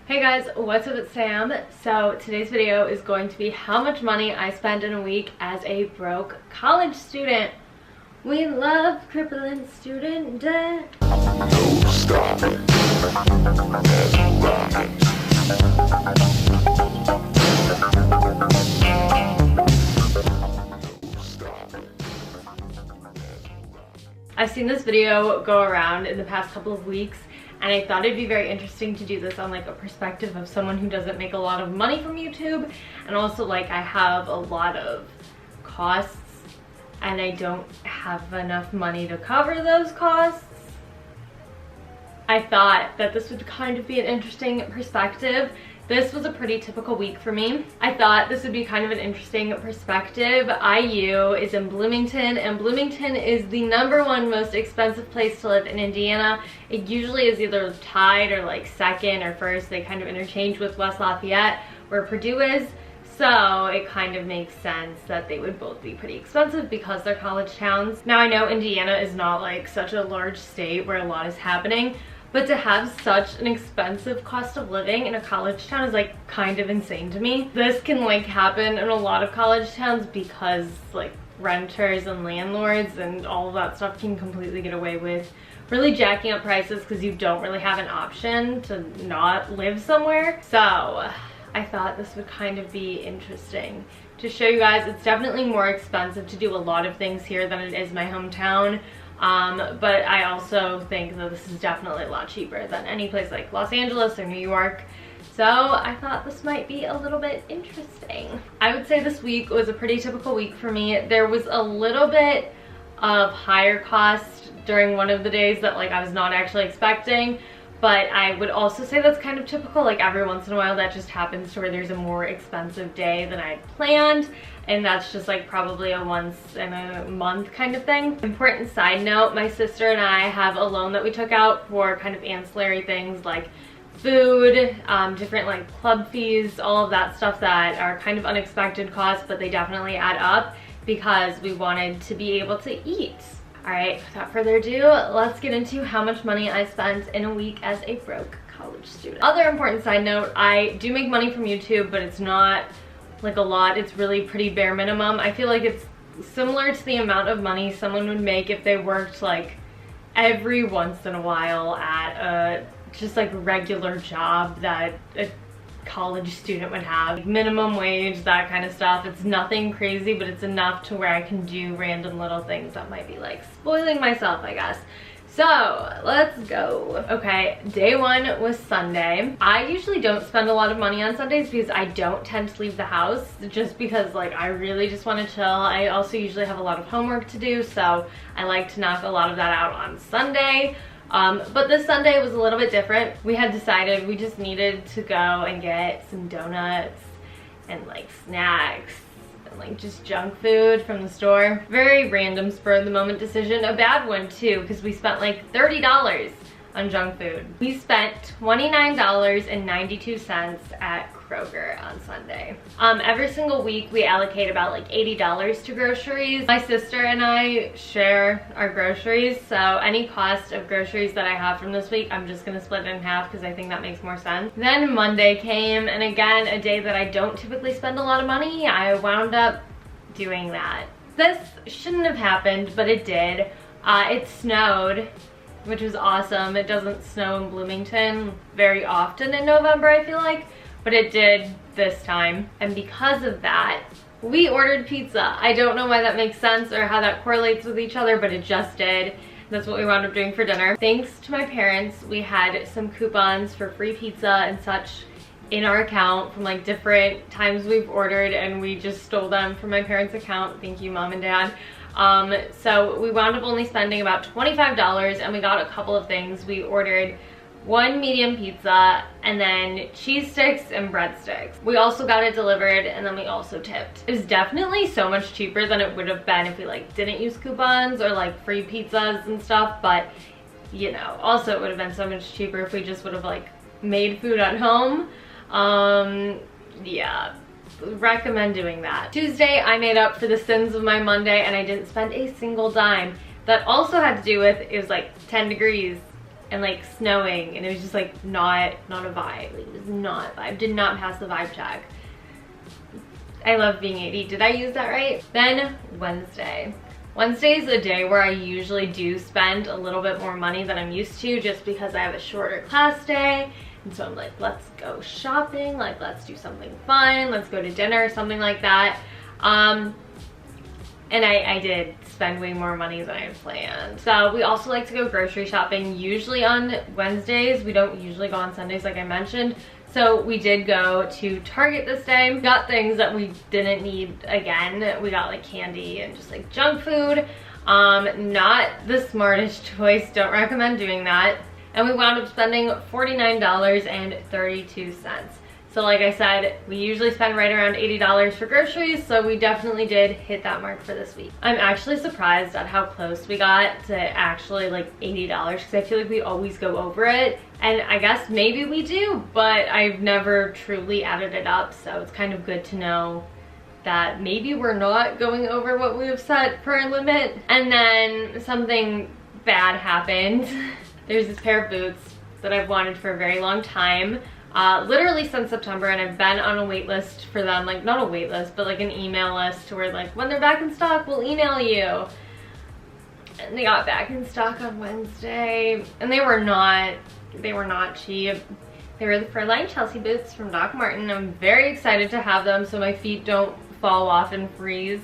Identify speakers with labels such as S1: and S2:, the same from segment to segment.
S1: Hey guys, what's up? It's Sam. So today's video is going to be how much money I spend in a week as a broke college student. We love crippling student debt.
S2: No stopping.
S1: I've seen this video go around in the past couple of weeks, and I thought it'd be very interesting to do this on like a perspective of someone who doesn't make a lot of money from YouTube, and also like I have a lot of costs and I don't have enough money to cover those costs. I thought that this would kind of be an interesting perspective. This was a pretty typical week for me. I thought this would be kind of an interesting perspective. IU is in Bloomington, and Bloomington is the #1 most expensive place to live in Indiana. It usually is either tied or like second or first. They kind of interchange with West Lafayette, where Purdue is. So it kind of makes sense that they would both be pretty expensive because they're college towns. Now I know Indiana is not like such a large state where a lot is happening, but to have such an expensive cost of living in a college town is like kind of insane to me. This can like happen in a lot of college towns because like renters and landlords and all of that stuff can completely get away with really jacking up prices because you don't really have an option to not live somewhere. So I thought this would kind of be interesting to show you guys. It's definitely more expensive to do a lot of things here than it is my hometown. But I also think that this is definitely a lot cheaper than any place like Los Angeles or New York. So I thought this might be a little bit interesting. I would say this week was a pretty typical week for me. There was a little bit of higher cost during one of the days that like I was not actually expecting, but I would also say that's kind of typical. Like every once in a while that just happens to where there's a more expensive day than I had planned. And that's just like probably a once in a month kind of thing. Important side note, my sister and I have a loan that we took out for kind of ancillary things like food, different like club fees, all of that stuff that are kind of unexpected costs, but they definitely add up because we wanted to be able to eat. All right, without further ado, let's get into how much money I spent in a week as a broke college student. Other important side note, I do make money from YouTube, but it's not like a lot. It's really pretty bare minimum. I feel like it's similar to the amount of money someone would make if they worked like every once in a while at a just like regular job that a college student would have. Minimum wage, that kind of stuff. It's nothing crazy, but it's enough to where I can do random little things that might be like spoiling myself, I guess. So let's go. Okay, day one was Sunday. I usually don't spend a lot of money on Sundays because I don't tend to leave the house, just because like I really just want to chill. I also usually have a lot of homework to do, so I like to knock a lot of that out on Sunday. But this Sunday was a little bit different. We had decided we just needed to go and get some donuts and like snacks and like just junk food from the store. Very random spur of the moment decision. A bad one too, because we spent like $30 on junk food. We spent $29.92 at Kroger on Sunday. Every single week we allocate about like $80 to groceries. My sister and I share our groceries, so any cost of groceries that I have from this week, I'm just gonna split it in half because I think that makes more sense. Then Monday came, and again, a day that I don't typically spend a lot of money, I wound up doing that. This shouldn't have happened, but it did. It snowed, which was awesome. It doesn't snow in Bloomington very often in November, I feel like, but it did this time. And because of that, we ordered pizza. I don't know why that makes sense or how that correlates with each other, but it just did. That's what we wound up doing for dinner. Thanks to my parents, we had some coupons for free pizza and such in our account from like different times we've ordered, and we just stole them from my parents' account. Thank you, Mom and Dad. So we wound up only spending about $25, and we got a couple of things. We ordered one medium pizza and then cheese sticks and breadsticks. We also got it delivered, and then we also tipped. It was definitely so much cheaper than it would have been if we like didn't use coupons or like free pizzas and stuff, but you know, also it would have been so much cheaper if we just would have like made food at home. Yeah, recommend doing that. Tuesday, I made up for the sins of my Monday and I didn't spend a single dime. That also had to do with, it was like 10 degrees and like snowing, and it was just like not a vibe. Like, it was not a vibe. Did not pass the vibe check. I love being 80. Did I use that right? Then Wednesday. Wednesday is a day where I usually do spend a little bit more money than I'm used to, just because I have a shorter class day. And so I'm like, let's go shopping, like let's do something fun, let's go to dinner, something like that. And I did spend way more money than I had planned. So we also like to go grocery shopping, usually on Wednesdays. We don't usually go on Sundays like I mentioned. So we did go to Target this day. We got things that we didn't need again. We got like candy and just like junk food. Not the smartest choice, don't recommend doing that. And we wound up spending $49.32. So like I said, we usually spend right around $80 for groceries, so we definitely did hit that mark for this week. I'm actually surprised at how close we got to actually like $80, because I feel like we always go over it. And I guess maybe we do, but I've never truly added it up, so it's kind of good to know that maybe we're not going over what we have set for our limit. And then something bad happened. There's this pair of boots that I've wanted for a very long time. Literally since September, and I've been on a wait list for them, like not a wait list, but like an email list to where like when they're back in stock, we'll email you. And they got back in stock on Wednesday, and they were not cheap. They were the Furline Chelsea boots from Doc Martin. I'm very excited to have them so my feet don't fall off and freeze,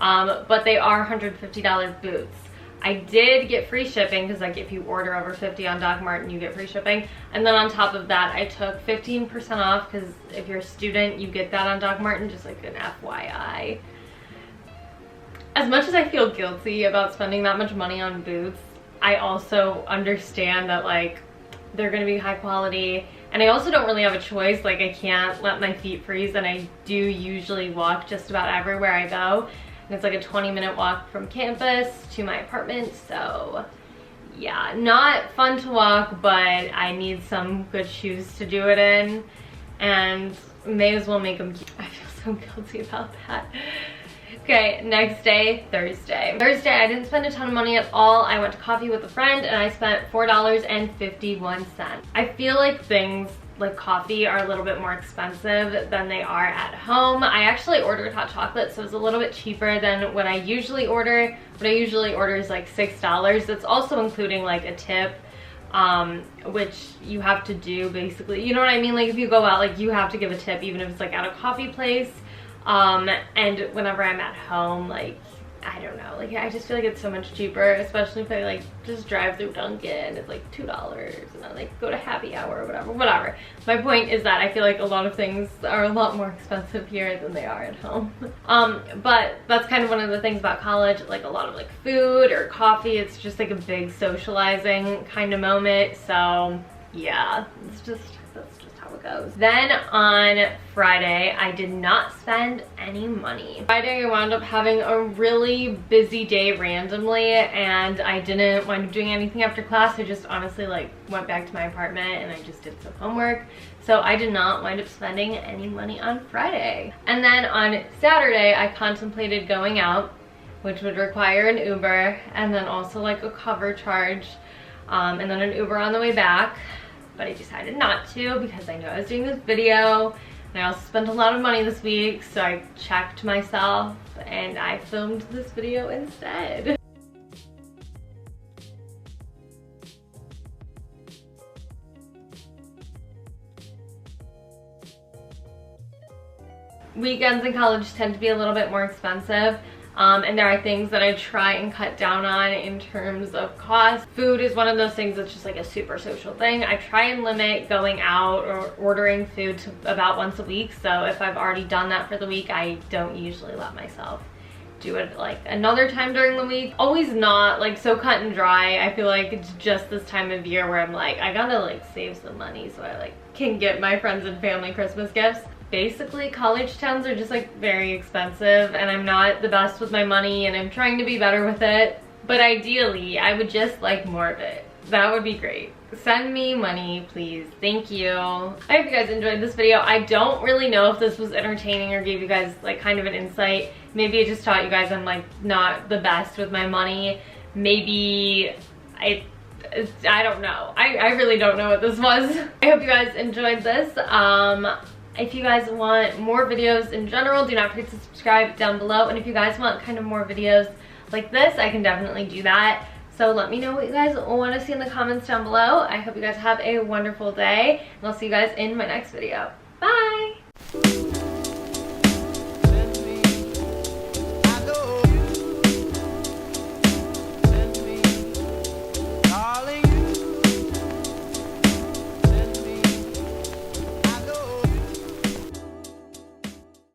S1: but they are $150 boots. I did get free shipping, because like if you order over 50 on Doc Martin, you get free shipping. And then on top of that, I took 15% off, because if you're a student, you get that on Doc Martin, just like an FYI. As much as I feel guilty about spending that much money on boots, I also understand that like they're gonna be high quality, and I also don't really have a choice. Like I can't let my feet freeze, and I do usually walk just about everywhere I go. And it's like a 20-minute walk from campus to my apartment, so yeah, not fun to walk, but I need some good shoes to do it in, and may as well make them cute. I feel so guilty about that. Okay, next day, Thursday. Thursday, I didn't spend a ton of money at all. I went to coffee with a friend, and I spent $4.51. I feel like things like coffee are a little bit more expensive than they are at home. I actually ordered hot chocolate, so it's a little bit cheaper than what I usually order. What I usually order is like $6. That's also including like a tip, which you have to do basically. You know what I mean? Like if you go out, like you have to give a tip even if it's like at a coffee place. And whenever I'm at home, like I don't know, like I just feel like it's so much cheaper, especially if I like just drive through Dunkin', it's like $2, and then like go to happy hour or whatever. My point is that I feel like a lot of things are a lot more expensive here than they are at home. But that's kind of one of the things about college, like a lot of like food or coffee, it's just like a big socializing kind of moment. So yeah, that's just how it goes. Then on Friday, I did not spend any money. Friday, I wound up having a really busy day randomly, and I didn't wind up doing anything after class. I just honestly like went back to my apartment and I just did some homework. So I did not wind up spending any money on Friday. And then on Saturday, I contemplated going out, which would require an Uber and then also like a cover charge, and then an Uber on the way back. But I decided not to, because I knew I was doing this video, and I also spent a lot of money this week, so I checked myself and I filmed this video instead. Weekends in college tend to be a little bit more expensive. And there are things that I try and cut down on in terms of cost. Food is one of those things that's just like a super social thing. I try and limit going out or ordering food to about once a week. So if I've already done that for the week, I don't usually let myself do it like another time during the week. Always not like so cut and dry. I feel like it's just this time of year where I'm like, I gotta like save some money so I like can get my friends and family Christmas gifts. Basically, college towns are just like very expensive, and I'm not the best with my money, and I'm trying to be better with it. But ideally, I would just like more of it. That would be great. Send me money, please. Thank you. I hope you guys enjoyed this video. I don't really know if this was entertaining or gave you guys like kind of an insight. Maybe it just taught you guys I'm like not the best with my money. Maybe I don't know. I really don't know what this was. I hope you guys enjoyed this. If you guys want more videos in general, do not forget to subscribe down below. And if you guys want kind of more videos like this, I can definitely do that. So let me know what you guys want to see in the comments down below. I hope you guys have a wonderful day, and I'll see you guys in my next video.